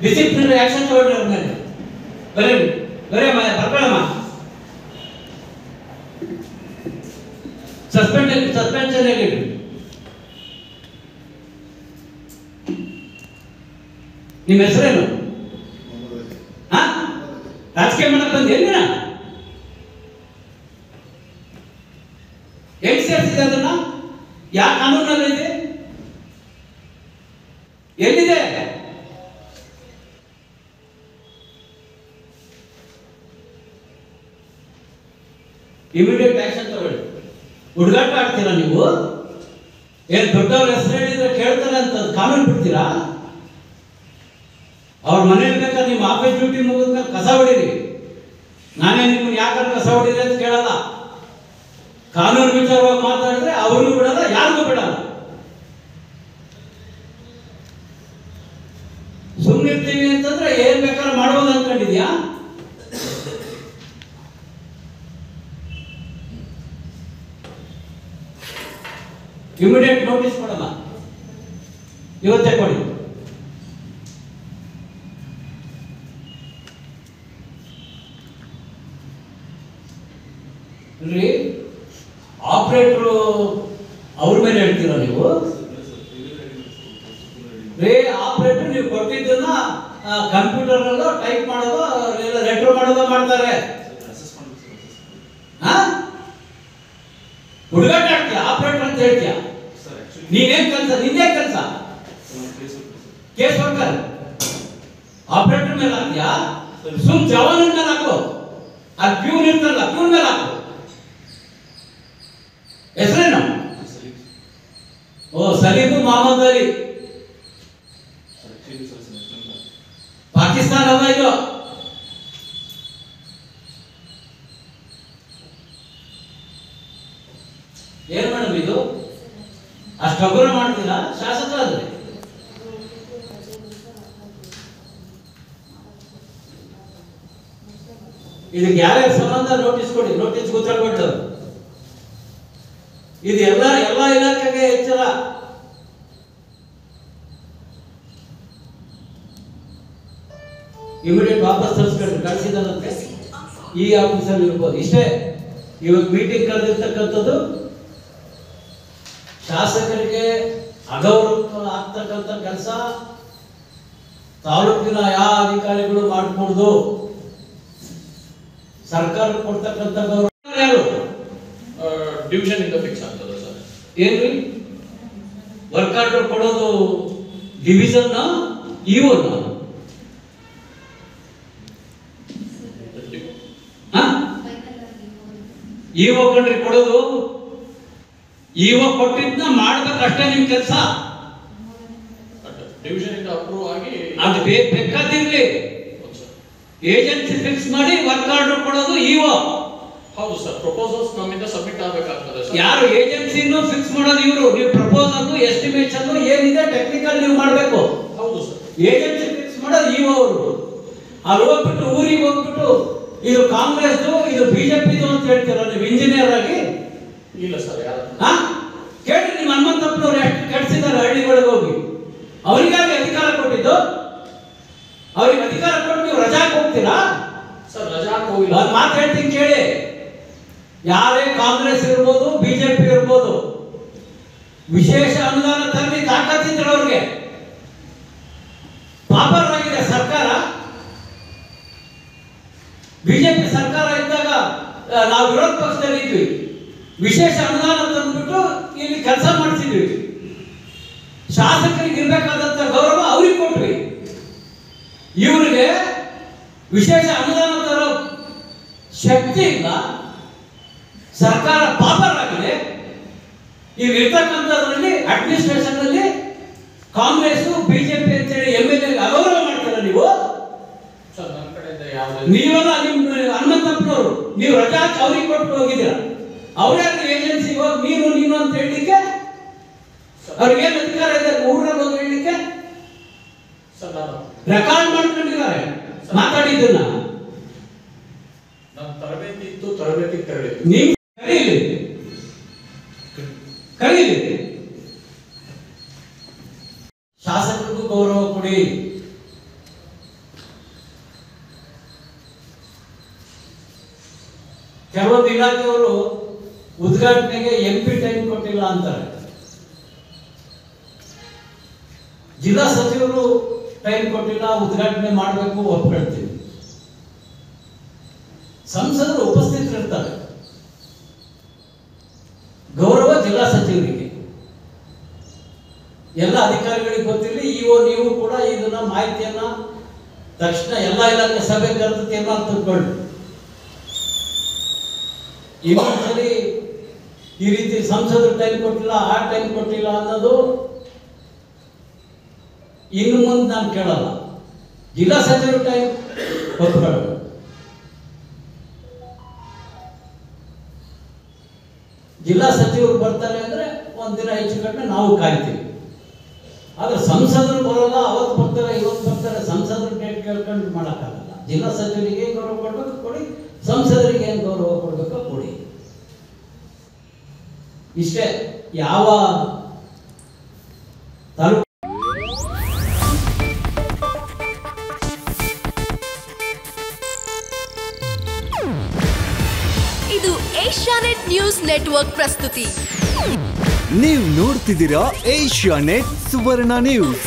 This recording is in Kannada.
ಡಿಸಿಪ್ಲಿನರಿ ಆಕ್ಷನ್ ತಗೊಳ್ಳಿ ಅವ್ರ ಮೇಲೆ. ಬರೀ ಬರ್ಕೊಳ್ಳಮ್ಮ. ಸಸ್ಪೆನ್ಷನ್ ಹೇಳಿ. ನಿಮ್ಮ ಹೆಸರೇನು? ರಾಜಕೀಯ ಮಾಡಕ್ ಬಂದು ಎಲ್ಲಿನ ಹೆಂಗ್ ಸೇರಿಸಿದೆ ಅದನ್ನ? ಯಾವ ಕಾನೂನಲ್ಲಿದೆ? ಎಲ್ಲಿದೆ? ಇಮಿಡಿಯೇಟ್ ಆಕ್ಷನ್ ತಗೊಳ್ಳಿ. ಹುಡುಗಾಟ ಆಡ್ತೀರಾ ನೀವು? ಏನ್ ದೊಡ್ಡವ್ರ ಹೆಸರು ಹೇಳಿದ್ರೆ ಕೇಳ್ತಾರೆ ಅಂತ ಕಾನೂನು ಬಿಡ್ತೀರಾ? ಅವ್ರ ಮನೇಲಿ ಬೇಕಾದ್ರೆ ನಿಮ್ಮ ಆಫೀಸ್ ಡ್ಯೂಟಿ ಮುಗಿದ್ಮೇಲೆ ಕಸ ಹೊಡೀರಿ. ನಾನೇ ನಿಮ್ಮನ್ನ ಯಾಕಂದ್ರೆ ಕಸ ಹೊಡೀರಿ ಅಂತ ಕೇಳಲ್ಲ. ಕಾನೂನು ವಿಚಾರವಾಗಿ ಮಾತಾಡಿದ್ರೆ ಅವ್ರಿಗೂ ಬಿಡಲ್ಲ, ಯಾರಿಗೂ ಬಿಡಲ್ಲ. ಸುಮ್ಮನಿರ್ತೀವಿ ಅಂತಂದ್ರೆ ಏನ್ ಬೇಕಾದ್ರೆ ಮಾಡ್ಬೋದು ಅನ್ಕೊಂಡಿದ್ಯಾ? ಇಮಿಡಿಯೇಟ್ ನೋಟಿಸ್ ಕೊಡಲ್ಲ, ಇವತ್ತೇ ಕೊಡಿ. ಆಪರೇಟರ್ ಅವ್ರ ಮೇಲೆ ಹೇಳ್ತೀರಾ ನೀವು? ಆಪರೇಟರ್ ನೀವು ಕೊಟ್ಟಿದ್ದನ್ನ ಕಂಪ್ಯೂಟರ್ ಅಲ್ಲೋ ಟೈಪ್ ಮಾಡೋದು ಇಲ್ಲ ಲೆಟರ್ ಮಾಡೋದು ಮಾಡ್ತಾರೆ. ಹುಡುಗಾಟ ಆಡ್ತೀಯ, ಆಪರೇಟರ್ ಅಂತ ಹೇಳ್ತೀಯ. ನೀನೇನ್ ಕೆಲಸ? ನಿಂದೇ ಕೆಲಸ ಕೇಸ್ ವರ್ಕರ್. ಆಪರೇಟರ್ ಮೇಲೆ ಹಾಕ್ತೀಯಾ? ಜವಾನ್ ಮೇಲೆ ಹಾಕು. ಅದು ಪ್ಯೂನ್ ಇರ್ತಲ್ಲ, ಪ್ಯೂನ್ ಮೇಲೆ ಹಾಕು. ಹೆಸರೇನು? ಓ, ಸಲೀಮು ಮೊಹಮ್ಮದ್ ಅಲಿ. ಪಾಕಿಸ್ತಾನ ಅಲ್ಲ ಇದು. ಏನ್ ಮೇಡಮ್ ಇದು? ಅಷ್ಟು ಹಗುರ ಮಾಡ್ತೀರಾ ಶಾಸಕರಾದ್ರೆ? ಇದಕ್ಕೆ ಯಾರ್ಯಾರ ಸಂಬಂಧ ನೋಟಿಸ್ ಕೊಡಿ. ನೋಟಿಸ್ ಉತ್ತರ ಕೊಟ್ಟು ಇದು ಎಲ್ಲ ಇಲಾಖೆಗೆ ಎಚ್ಚರ. ಇಮಿಡಿಯೇಟ್ ವಾಪಸ್ ತರಿಸ್ಕೊಂಡು ಕಳಿಸಿದಂತೆ ಈ ಆಫೀಸಲ್ಲಿ ಇರ್ಬೋದು. ಇಷ್ಟೇ ಇವತ್ತು ಮೀಟಿಂಗ್ ಕರೆದಿರ್ತಕ್ಕಂಥದ್ದು. ಶಾಸಕರಿಗೆ ಅಗೌರವ ಆಗ್ತಕ್ಕಂಥ ಕೆಲಸ ತಾಲೂಕಿನ ಯಾವ ಅಧಿಕಾರಿಗಳು ಮಾಡಕೂಡದು. ಸರ್ಕಾರ ಕೊಡ್ತಕ್ಕಂಥ ಗೌರವ ಯಾರು? ಡಿವಿಷನ್ ಇಂದ ಫಿಕ್ಸ್ ಆಗ್ತದೆ ಸರ್. ಏನ್ರಿ ವರ್ಕ್ ಆರ್ಡರ್ ಕೊಡೋದು ಡಿವಿಷನ್ ಇಒನ? ಇಒ ಕಂಡ್ರಿ ಕೊಡೋದು. ಇಒ ಕೊಟ್ಟಿದ್ನ ಮಾಡ್ಬೇಕಷ್ಟೇ ನಿಮ್ ಕೆಲಸ. ಡಿವಿಷನ್ ಇಂದ ಅಪ್ರೂವ್ ಆಗಿ ಅದು ಬೇಕಾದಿರ್ಲಿ, ಏಜೆನ್ಸಿ ಫಿಕ್ಸ್ ಮಾಡಿ ವರ್ಕ್ ಆರ್ಡರ್ ಕೊಡೋದು ಇಒ. ಹೌದು ಸರ್. ಪ್ರಪೋಸಲ್ಸ್ ನಮ್ಮಿಂದ ಸಬ್ಮಿಟ್ ಆಗಬೇಕಾಗ್ತದೆ ಸರ್. ಯಾರು ಏಜೆನ್ಸಿನೂ ಫಿಕ್ಸ್ ಮಾಡೋದು ಇವರು. ನೀವು ಪ್ರಪೋಸಲ್ ಎಸ್ಟಿಮೇಷನ್ ಏನಿದೆ ಟೆಕ್ನಿಕಲ್ ನೀವು ಮಾಡಬೇಕು. ಹೌದು ಸರ್. ಏಜೆನ್ಸಿ ಫಿಕ್ಸ್ ಮಾಡೋದು ಇಒ ಅವರು. ಅಲ್ಲಿ ಹೋಗ್ಬಿಟ್ಟು ಊರಿಗೆ ಹೋಗ್ಬಿಟ್ಟು ಇದು ಕಾಂಗ್ರೆಸ್ ಇದು ಬಿಜೆಪಿದು ಅಂತ ಹೇಳ್ತೀರ ನೀವು ಇಂಜಿನಿಯರ್ ಆಗಿ? ಇಲ್ಲ ಸರ್. ಯಾರು ಕೇಳಿ ನಿಮ್ಮ ಹನುಮಂತಪ್ಪನವ್ರು ಎಷ್ಟು ಕೆಡಿಸಿದ್ದಾರೆ ಹಳ್ಳಿಗಳಿಗೆ ಹೋಗಿ. ಅವರಿಗಾಗಿ ಅಧಿಕಾರ ಕೊಟ್ಟಿದ್ದು. ಅವ್ರಿಗೆ ಅಧಿಕಾರ ಕೊಟ್ಟು ನೀವು ರಜಾಕ್ ಹೋಗ್ತೀರಾ ಸರ್? ರಜಾಕ್ ಹೋಗಿಲ್ಲ. ಒಂದು ಮಾತು ಹೇಳ್ತೀನಿ ಕೇಳಿ. ಯಾರೇ ಕಾಂಗ್ರೆಸ್ ಇರ್ಬೋದು ಬಿಜೆಪಿ ಇರ್ಬೋದು, ವಿಶೇಷ ಅನುದಾನ ತರಲಿ ತಾಕತ್ತಿದ್ರು ಅವ್ರಿಗೆ. ಪಾಪರ್ ಆಗಿದೆ ಸರ್ಕಾರ. ಬಿಜೆಪಿ ಸರ್ಕಾರ ಇದ್ದಾಗ ನಾವು ವಿರೋಧ ಪಕ್ಷದಲ್ಲಿ ಇದ್ವಿ. ವಿಶೇಷ ಅನುದಾನ ತಂದ್ಬಿಟ್ಟು ಇಲ್ಲಿ ಕೆಲಸ ಮಾಡಿಸಿದ್ವಿ. ಶಾಸಕರಿಗೆ ಇರ್ಬೇಕಾದಂತ ಗೌರವ ಅವ್ರಿಗೆ ಕೊಟ್ವಿ. ಇವರಿಗೆ ವಿಶೇಷ ಅನುದಾನ ತರೋ ಶಕ್ತಿ ಇಲ್ಲ. ಸರ್ಕಾರ ಪಾಪರ್ ಆಗಿದೆ. ಈಗ ಇರ್ತಕ್ಕಂಥದ್ರಲ್ಲಿ ಅಡ್ಮಿನಿಸ್ಟ್ರೇಷನ್ ಅಲ್ಲಿ ಕಾಂಗ್ರೆಸ್ ಬಿಜೆಪಿ ಅಂತೇಳಿ MLA ಅಗೌರವ ಮಾಡ್ತಾರೆ ನೀವು. ನೀವೆಲ್ಲ ನಿಮ್ ಹನುಮಂತಪ್ಪನವರು ನೀವು ರಜಾ ಅವ್ರಿಗೆ ಕೊಟ್ಟು ಹೋಗಿದ್ದೀರಾ. ಅವ್ರ್ಯಾರು ಏಜೆನ್ಸಿ ಹೋಗಿ ನೀನು ಅಂತ ಹೇಳಲಿಕ್ಕೆ ಅವ್ರಿಗೆ ಏನು ಅಧಿಕಾರ ಇದೆ? ಊರಲ್ಲಿ ಹೋಗಿ ಹೇಳಲಿಕ್ಕೆ ರೆಕಾರ್ಡ್ ಮಾಡ್ಕೊಂಡಿದ್ದಾರೆ ಮಾತಾಡಿದ್ದನ್ನ. ನನ್ನ ತರಬೇತಿ ಇತ್ತು, ತರಬೇತಿ ತೆರಳಿತ್ತು. ನೀವು ಕರೀಲಿ. ಶಾಸಕರಿಗೂ ಗೌರವ ಕೊಡಿ. ಕೆಲವೊಂದು ಇಲಾಖೆಯವರು ಉದ್ಘಾಟನೆಗೆ MP ಟೈಮ್ ಕೊಟ್ಟಿಲ್ಲ ಅಂತಾರೆ. ಜಿಲ್ಲಾ ಸಚಿವರು ಟೈಮ್ ಕೊಟ್ಟಿಲ್ಲ, ಉದ್ಘಾಟನೆ ಮಾಡಬೇಕು, ಒಪ್ಕೊಳ್ತೀವಿ. ಸಂಸದರು ಉಪಸ್ಥಿತರಿರ್ತಾರೆ. ಗೌರವ ಜಿಲ್ಲಾ ಸಚಿವರಿಗೆ, ಎಲ್ಲ ಅಧಿಕಾರಿಗಳಿಗೆ ಗೊತ್ತಿರಲಿ. ನೀವು ಕೂಡ ಇದನ್ನ ಮಾಹಿತಿಯನ್ನ ತಕ್ಷಣ ಎಲ್ಲ ಇಲಾಖೆ ಸಭೆ ಕರೆದು ತೀರ್ಮಾನ ತೆಗೆದುಕೊಳ್ಳಿ. ಇನ್ನೊಂದ್ಸಲಿ ಈ ರೀತಿ ಸಂಸದರು ಟೈಮ್ ಕೊಟ್ಟಿಲ್ಲ, ಆ ಟೈಮ್ ಕೊಟ್ಟಿಲ್ಲ ಅನ್ನೋದು ಇನ್ನು ಮುಂದೆ ನಾನು ಕೇಳಲ್ಲ. ಜಿಲ್ಲಾ ಸಚಿವರು ಟೈಮ್ ಒಪ್ಕೊಳ್ಳೋದು. ಜಿಲ್ಲಾ ಸಚಿವರು ಬರ್ತಾರೆ ಅಂದ್ರೆ ಒಂದಿನ ಹೆಚ್ಚು ಕಡಿಮೆ ನಾವು ಕಾಯ್ತೀವಿ. ಆದ್ರೆ ಸಂಸದರು ಬರೋಲ್ಲ, ಅವತ್ತು ಬರ್ತಾರೆ, ಇವತ್ತು ಬರ್ತಾರೆ. ಸಂಸದರು ಡೇಟ್ ಕೇಳ್ಕೊಂಡು ಮಾಡೋಕ್ಕಾಗಲ್ಲ. ಜಿಲ್ಲಾ ಸಚಿವರಿಗೆ ಏನು ಗೌರವ ಕೊಡಬೇಕು ಕೊಡಿ, ಸಂಸದರಿಗೆ ಏನು ಗೌರವ ಕೊಡಬೇಕು ಕೊಡಿ. ಇಷ್ಟೇ. ಯಾವ ತಾಲೂಕು ಇದು ಏಷ್ಯಾನೆಟ್ ನ್ಯೂಸ್ ನೆಟ್ವರ್ಕ್ ಪ್ರಸ್ತುತಿ. ನೀವು ನೋಡ್ತಿದ್ದೀರಾ ಏಷ್ಯಾನೆಟ್ ಸುವರ್ಣ ನ್ಯೂಸ್.